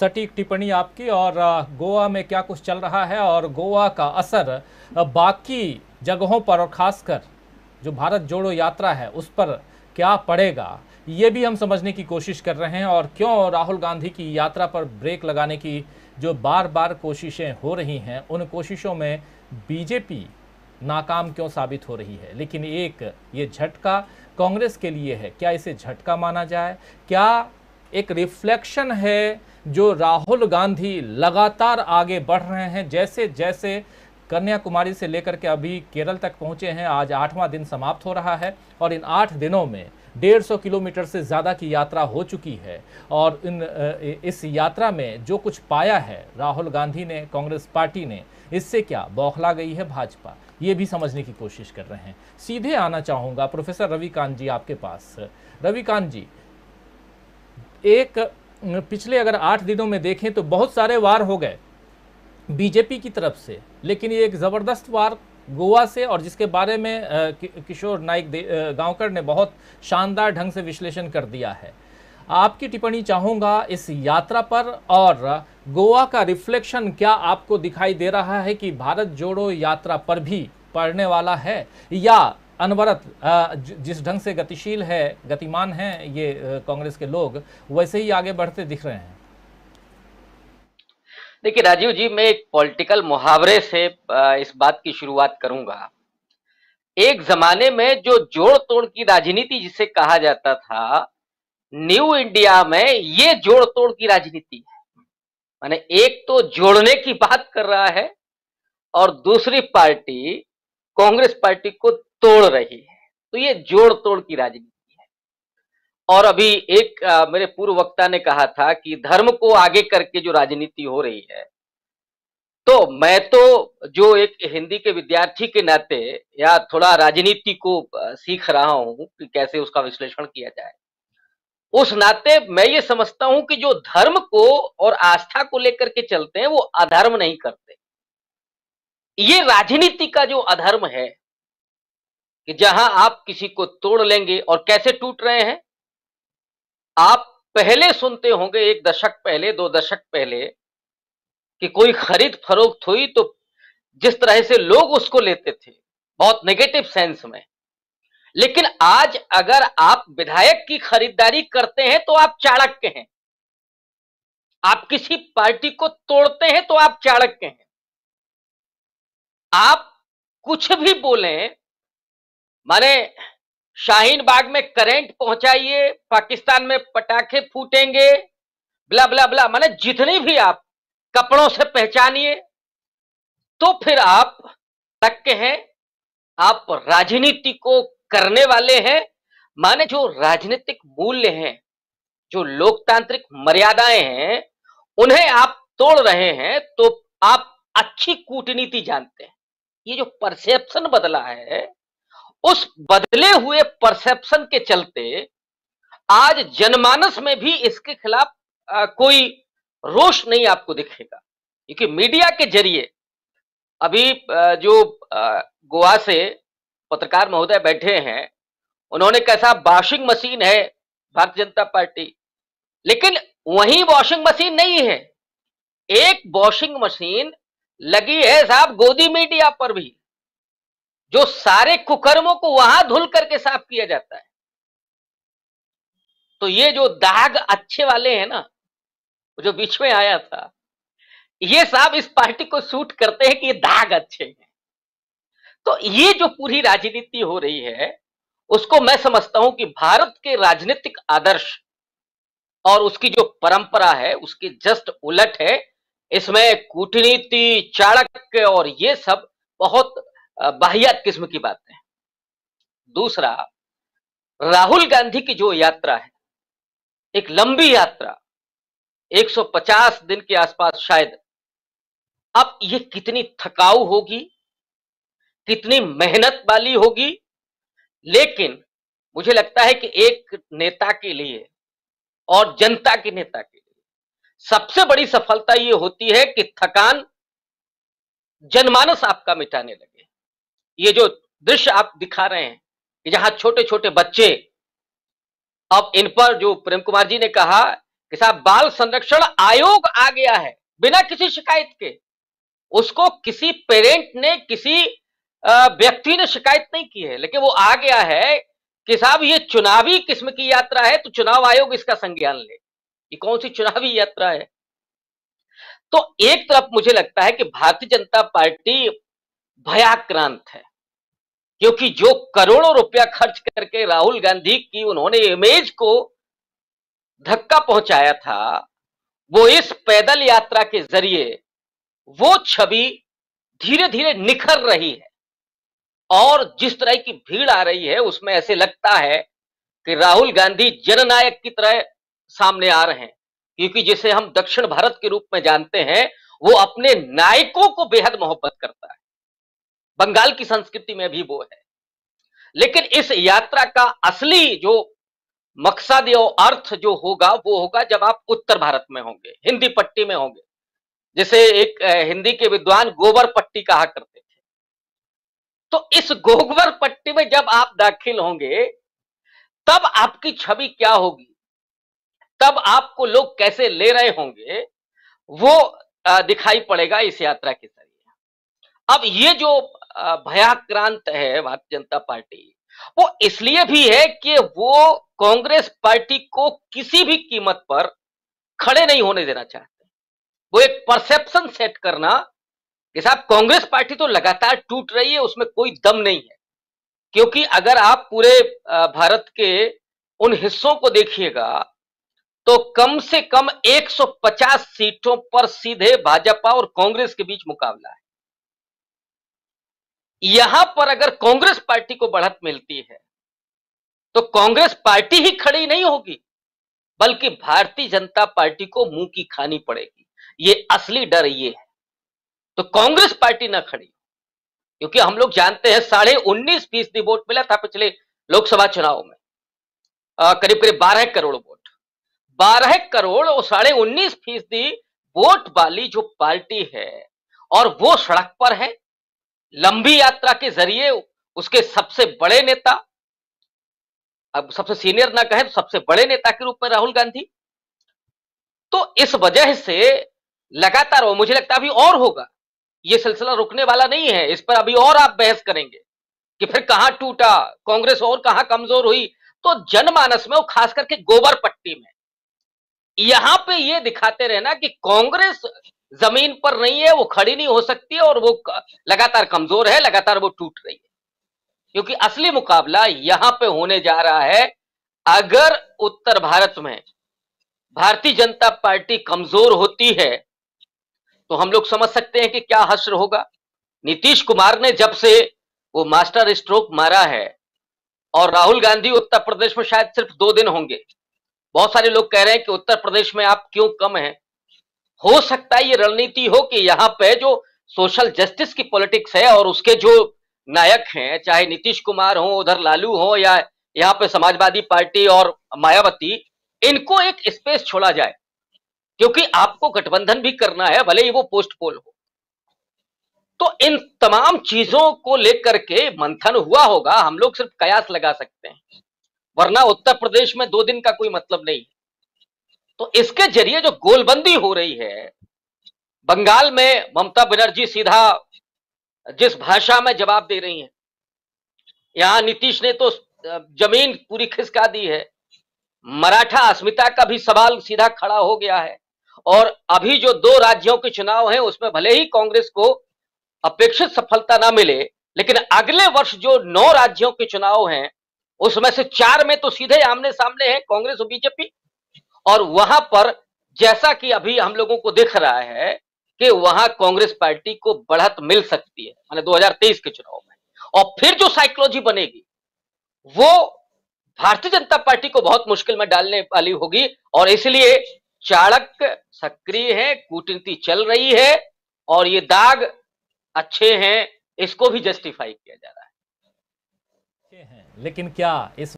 सटीक टिप्पणी आपकी। और गोवा में क्या कुछ चल रहा है और गोवा का असर बाकी जगहों पर और खासकर जो भारत जोड़ो यात्रा है उस पर क्या पड़ेगा, ये भी हम समझने की कोशिश कर रहे हैं। और क्यों राहुल गांधी की यात्रा पर ब्रेक लगाने की जो बार बार कोशिशें हो रही हैं, उन कोशिशों में बीजेपी नाकाम क्यों साबित हो रही है। लेकिन एक ये झटका कांग्रेस के लिए है, क्या इसे झटका माना जाए? क्या एक रिफ्लेक्शन है जो राहुल गांधी लगातार आगे बढ़ रहे हैं, जैसे जैसे कन्याकुमारी से लेकर के अभी केरल तक पहुंचे हैं, आज 8वां दिन समाप्त हो रहा है और इन 8 दिनों में 150 किलोमीटर से ज़्यादा की यात्रा हो चुकी है। और इस यात्रा में जो कुछ पाया है राहुल गांधी ने, कांग्रेस पार्टी ने, इससे क्या बौखला गई है भाजपा, ये भी समझने की कोशिश कर रहे हैं। सीधे आना चाहूँगा प्रोफेसर रविकांत जी आपके पास। रविकांत जी, एक पिछले अगर 8 दिनों में देखें तो बहुत सारे वार हो गए बीजेपी की तरफ से, लेकिन ये एक ज़बरदस्त वार गोवा से, और जिसके बारे में किशोर नाइक गांवकर ने बहुत शानदार ढंग से विश्लेषण कर दिया है। आपकी टिप्पणी चाहूँगा इस यात्रा पर, और गोवा का रिफ्लेक्शन क्या आपको दिखाई दे रहा है कि भारत जोड़ो यात्रा पर भी पड़ने वाला है, या अनवरत जिस ढंग से गतिशील है, गतिमान हैं ये कांग्रेस के लोग, वैसे ही आगे बढ़ते दिख रहे हैं? देखिए राजीव जी, मैं एक पॉलिटिकल मुहावरे से इस बात की शुरुआत करूंगा। एक जमाने में जो जोड़ तोड़ की राजनीति जिसे कहा जाता था, न्यू इंडिया में ये जोड़ तोड़ की राजनीति है। माने एक तो जोड़ने की बात कर रहा है और दूसरी पार्टी कांग्रेस पार्टी को तोड़ रही है, तो ये जोड़ तोड़ की राजनीति। और अभी एक मेरे पूर्व वक्ता ने कहा था कि धर्म को आगे करके जो राजनीति हो रही है, तो मैं तो जो एक हिंदी के विद्यार्थी के नाते या थोड़ा राजनीति को सीख रहा हूं कि कैसे उसका विश्लेषण किया जाए, उस नाते मैं ये समझता हूं कि जो धर्म को और आस्था को लेकर के चलते हैं वो अधर्म नहीं करते। ये राजनीति का जो अधर्म है कि जहां आप किसी को तोड़ लेंगे, और कैसे टूट रहे हैं आप पहले सुनते होंगे, 1 दशक पहले, 2 दशक पहले, कि कोई खरीद फरोख्त हुई तो जिस तरह से लोग उसको लेते थे बहुत नेगेटिव सेंस में। लेकिन आज अगर आप विधायक की खरीदारी करते हैं तो आप चाणक्य हैं, आप किसी पार्टी को तोड़ते हैं तो आप चाणक्य हैं। आप कुछ भी बोलें, माने शाहीन बाग में करंट पहुंचाइए, पाकिस्तान में पटाखे फूटेंगे, ब्ला ब्ला ब्ला, माने जितनी भी आप कपड़ों से पहचानिए, तो फिर आप तक हैं, आप राजनीति को करने वाले हैं। माने जो राजनीतिक मूल्य हैं, जो लोकतांत्रिक मर्यादाएं हैं, उन्हें आप तोड़ रहे हैं, तो आप अच्छी कूटनीति जानते हैं। ये जो परसेप्शन बदला है, उस बदले हुए परसेप्शन के चलते आज जनमानस में भी इसके खिलाफ कोई रोष नहीं आपको दिखेगा। क्योंकि मीडिया के जरिए अभी जो गोवा से पत्रकार महोदय बैठे हैं, उन्होंने कैसा वॉशिंग मशीन है भारतीय जनता पार्टी, लेकिन वही वॉशिंग मशीन नहीं है, एक वॉशिंग मशीन लगी है साहब गोदी मीडिया पर भी, जो सारे कुकर्मों को वहां धुल करके साफ किया जाता है। तो ये जो दाग अच्छे वाले हैं ना, जो बीच में आया था, ये साहब इस पार्टी को सूट करते हैं कि ये दाग अच्छे हैं। तो ये जो पूरी राजनीति हो रही है, उसको मैं समझता हूं कि भारत के राजनीतिक आदर्श और उसकी जो परंपरा है उसकी जस्ट उलट है। इसमें कूटनीति, चाणक्य और ये सब बहुत वाहियात किस्म की बातें हैं। दूसरा, राहुल गांधी की जो यात्रा है, एक लंबी यात्रा, 150 दिन के आसपास शायद, अब ये कितनी थकाऊ होगी, कितनी मेहनत वाली होगी, लेकिन मुझे लगता है कि एक नेता के लिए और जनता के नेता के लिए सबसे बड़ी सफलता ये होती है कि थकान जनमानस आपका मिटाने लगे। ये जो दृश्य आप दिखा रहे हैं कि जहां छोटे छोटे बच्चे, अब इन पर जो प्रेम कुमार जी ने कहा कि साहब बाल संरक्षण आयोग आ गया है बिना किसी शिकायत के। उसको किसी पेरेंट ने, किसी व्यक्ति ने शिकायत नहीं की है, लेकिन वो आ गया है कि साहब ये चुनावी किस्म की यात्रा है तो चुनाव आयोग इसका संज्ञान ले। ये कौन सी चुनावी यात्रा है? तो एक तरफ मुझे लगता है कि भारतीय जनता पार्टी भयाक्रांत है, क्योंकि जो करोड़ों रुपया खर्च करके राहुल गांधी की उन्होंने इमेज को धक्का पहुंचाया था, वो इस पैदल यात्रा के जरिए वो छवि धीरे धीरे निखर रही है। और जिस तरह की भीड़ आ रही है उसमें ऐसे लगता है कि राहुल गांधी जननायक की तरह सामने आ रहे हैं, क्योंकि जिसे हम दक्षिण भारत के रूप में जानते हैं वो अपने नायकों को बेहद मोहब्बत करता है। बंगाल की संस्कृति में भी वो है। लेकिन इस यात्रा का असली जो मकसद और अर्थ जो होगा वो होगा जब आप उत्तर भारत में होंगे, हिंदी पट्टी में होंगे, जिसे एक हिंदी के विद्वान गोबर पट्टी कहा करते थे। तो इस गोबर पट्टी में जब आप दाखिल होंगे तब आपकी छवि क्या होगी, तब आपको लोग कैसे ले रहे होंगे, वो दिखाई पड़ेगा इस यात्रा के जरिए। अब ये जो भयाक्रांत है भारतीय जनता पार्टी, वो इसलिए भी है कि वो कांग्रेस पार्टी को किसी भी कीमत पर खड़े नहीं होने देना चाहते। वो एक परसेप्शन सेट करना कि साहब कांग्रेस पार्टी तो लगातार टूट रही है, उसमें कोई दम नहीं है। क्योंकि अगर आप पूरे भारत के उन हिस्सों को देखिएगा तो कम से कम 150 सीटों पर सीधे भाजपा और कांग्रेस के बीच मुकाबला है। यहां पर अगर कांग्रेस पार्टी को बढ़त मिलती है तो कांग्रेस पार्टी ही खड़ी नहीं होगी, बल्कि भारतीय जनता पार्टी को मुंह की खानी पड़ेगी। ये असली डर ये है। तो कांग्रेस पार्टी ना खड़ी, क्योंकि हम लोग जानते हैं 19.5% वोट मिला था पिछले लोकसभा चुनाव में, करीब करीब 12 करोड़ वोट। 12 करोड़ और 19.5% वोट वाली जो पार्टी है और वो सड़क पर है, लंबी यात्रा के जरिए उसके सबसे बड़े नेता, अब सबसे सीनियर ना कहें तो सबसे बड़े नेता के रूप में राहुल गांधी। तो इस वजह से लगातार, और मुझे लगता है अभी और होगा, ये सिलसिला रुकने वाला नहीं है। इस पर अभी और आप बहस करेंगे कि फिर कहां टूटा कांग्रेस और कहां कमजोर हुई। तो जनमानस में, वो खास करके गोबर पट्टी में, यहां पे ये दिखाते रहना कि कांग्रेस जमीन पर नहीं है, वो खड़ी नहीं हो सकती और वो लगातार कमजोर है, लगातार वो टूट रही है। क्योंकि असली मुकाबला यहां पे होने जा रहा है। अगर उत्तर भारत में भारतीय जनता पार्टी कमजोर होती है तो हम लोग समझ सकते हैं कि क्या हश्र होगा। नीतीश कुमार ने जब से वो मास्टर स्ट्रोक मारा है, और राहुल गांधी उत्तर प्रदेश में शायद सिर्फ 2 दिन होंगे। बहुत सारे लोग कह रहे हैं कि उत्तर प्रदेश में आप क्यों कम हैं। हो सकता है ये रणनीति हो कि यहां पे जो सोशल जस्टिस की पॉलिटिक्स है और उसके जो नायक हैं, चाहे नीतीश कुमार हो, उधर लालू हो, या यहाँ पे समाजवादी पार्टी और मायावती, इनको एक स्पेस छोड़ा जाए, क्योंकि आपको गठबंधन भी करना है, भले ही वो पोस्ट पोल हो। तो इन तमाम चीजों को लेकर के मंथन हुआ होगा, हम लोग सिर्फ कयास लगा सकते हैं, वरना उत्तर प्रदेश में 2 दिन का कोई मतलब नहीं। तो इसके जरिए जो गोलबंदी हो रही है, बंगाल में ममता बनर्जी सीधा जिस भाषा में जवाब दे रही हैं, यहां नीतीश ने तो जमीन पूरी खिसका दी है। मराठा अस्मिता का भी सवाल सीधा खड़ा हो गया है। और अभी जो 2 राज्यों के चुनाव हैं उसमें भले ही कांग्रेस को अपेक्षित सफलता ना मिले, लेकिन अगले वर्ष जो 9 राज्यों के चुनाव हैं उसमें से 4 में तो सीधे आमने सामने है कांग्रेस और बीजेपी। और वहां पर जैसा कि अभी हम लोगों को दिख रहा है कि वहां कांग्रेस पार्टी को बढ़त मिल सकती है, माने 2023 के चुनाव में। और फिर जो साइकोलॉजी बनेगी वो भारतीय जनता पार्टी को बहुत मुश्किल में डालने वाली होगी। और इसलिए चाणक्य सक्रिय है, कूटनीति चल रही है, और ये दाग अच्छे हैं, इसको भी जस्टिफाई किया जा रहा है। लेकिन क्या इस